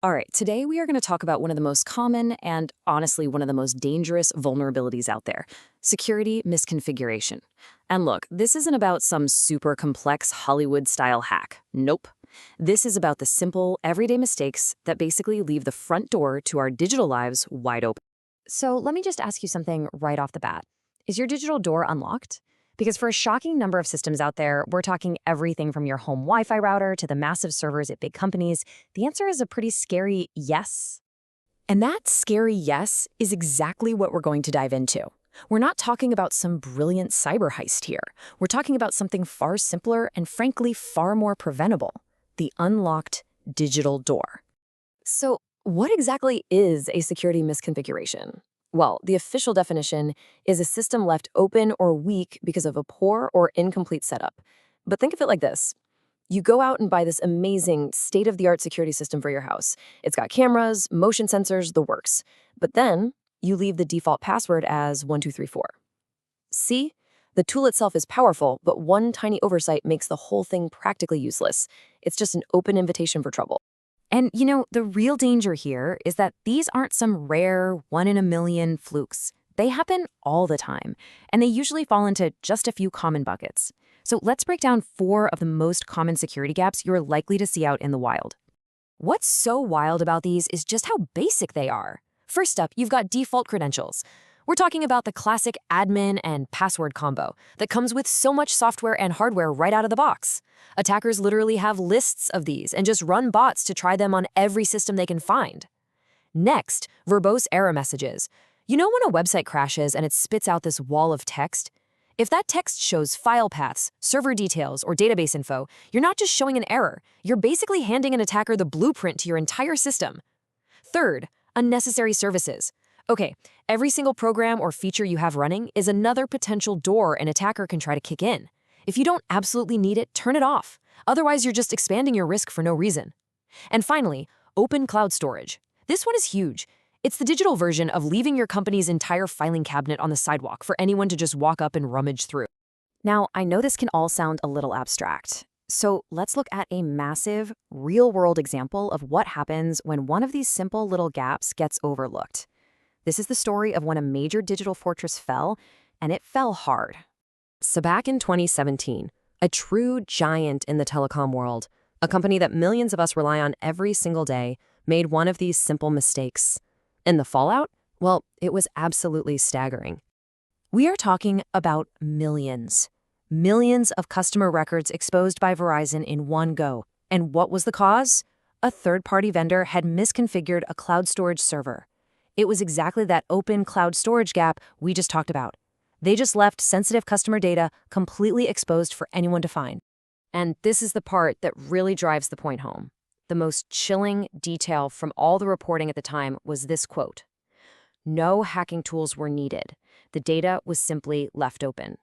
All right, today we are going to talk about one of the most common and honestly one of the most dangerous vulnerabilities out there, security misconfiguration. And look, this isn't about some super complex Hollywood-style hack. Nope. This is about the simple, everyday mistakes that basically leave the front door to our digital lives wide open. So let me just ask you something right off the bat. Is your digital door unlocked? Because for a shocking number of systems out there, we're talking everything from your home Wi-Fi router to the massive servers at big companies, the answer is a pretty scary yes. And that scary yes is exactly what we're going to dive into. We're not talking about some brilliant cyber heist here. We're talking about something far simpler and frankly far more preventable, the unlocked digital door. So, what exactly is a security misconfiguration? Well, the official definition is a system left open or weak because of a poor or incomplete setup. But think of it like this. You go out and buy this amazing state-of-the-art security system for your house. It's got cameras, motion sensors, the works. But then you leave the default password as 1234. See? The tool itself is powerful, but one tiny oversight makes the whole thing practically useless. It's just an open invitation for trouble. And the real danger here is that these aren't some rare one-in-a-million flukes. They happen all the time, and they usually fall into just a few common buckets. So let's break down 4 of the most common security gaps you're likely to see out in the wild. What's so wild about these is just how basic they are. First up, you've got default credentials. We're talking about the classic admin and password combo that comes with so much software and hardware right out of the box. Attackers literally have lists of these and just run bots to try them on every system they can find. Next, verbose error messages. You know when a website crashes and it spits out this wall of text? If that text shows file paths, server details, or database info, you're not just showing an error. You're basically handing an attacker the blueprint to your entire system. Third, unnecessary services. Okay, every single program or feature you have running is another potential door an attacker can try to kick in. If you don't absolutely need it, turn it off. Otherwise, you're just expanding your risk for no reason. And finally, open cloud storage. This one is huge. It's the digital version of leaving your company's entire filing cabinet on the sidewalk for anyone to just walk up and rummage through. Now, I know this can all sound a little abstract. So let's look at a massive, real-world example of what happens when one of these simple little gaps gets overlooked. This is the story of when a major digital fortress fell, and it fell hard. So back in 2017, a true giant in the telecom world, a company that millions of us rely on every single day, made one of these simple mistakes. And the fallout? Well, it was absolutely staggering. We are talking about millions. Millions of customer records exposed by Verizon in one go. And what was the cause? A third-party vendor had misconfigured a cloud storage server. It was exactly that open cloud storage gap we just talked about. They just left sensitive customer data completely exposed for anyone to find. And this is the part that really drives the point home. The most chilling detail from all the reporting at the time was this quote: "No hacking tools were needed. The data was simply left open."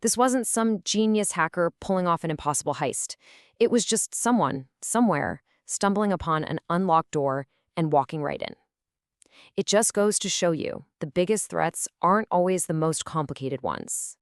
This wasn't some genius hacker pulling off an impossible heist. It was just someone, somewhere, stumbling upon an unlocked door and walking right in. It just goes to show you, the biggest threats aren't always the most complicated ones.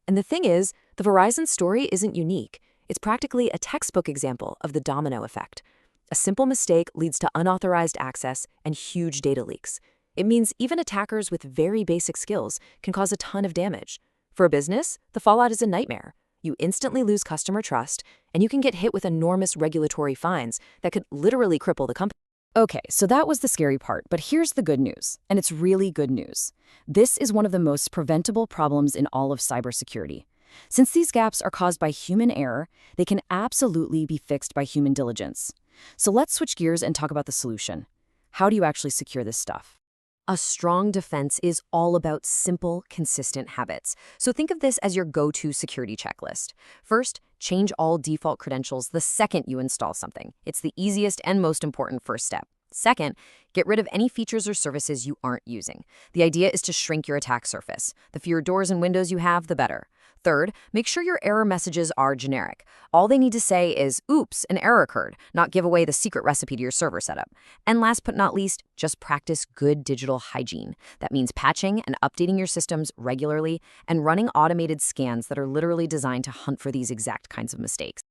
And the thing is, the Verizon story isn't unique. It's practically a textbook example of the domino effect. A simple mistake leads to unauthorized access and huge data leaks. It means even attackers with very basic skills can cause a ton of damage. For a business, the fallout is a nightmare. You instantly lose customer trust, and you can get hit with enormous regulatory fines that could literally cripple the company. Okay, so that was the scary part, but here's the good news, and it's really good news. This is one of the most preventable problems in all of cybersecurity. Since these gaps are caused by human error, they can absolutely be fixed by human diligence. So let's switch gears and talk about the solution. How do you actually secure this stuff? A strong defense is all about simple, consistent habits. So think of this as your go-to security checklist. First, change all default credentials the second you install something. It's the easiest and most important first step. Second, get rid of any features or services you aren't using. The idea is to shrink your attack surface. The fewer doors and windows you have, the better. Third, make sure your error messages are generic. All they need to say is, "Oops, an error occurred," not give away the secret recipe to your server setup. And last but not least, just practice good digital hygiene. That means patching and updating your systems regularly and running automated scans that are literally designed to hunt for these exact kinds of mistakes.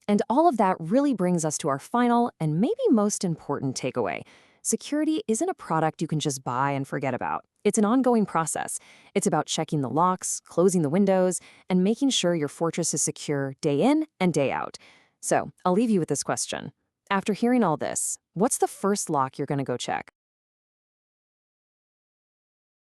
And all of that really brings us to our final and maybe most important takeaway. Security isn't a product you can just buy and forget about. It's an ongoing process. It's about checking the locks, closing the windows, and making sure your fortress is secure day in and day out. So I'll leave you with this question. After hearing all this, what's the first lock you're going to go check?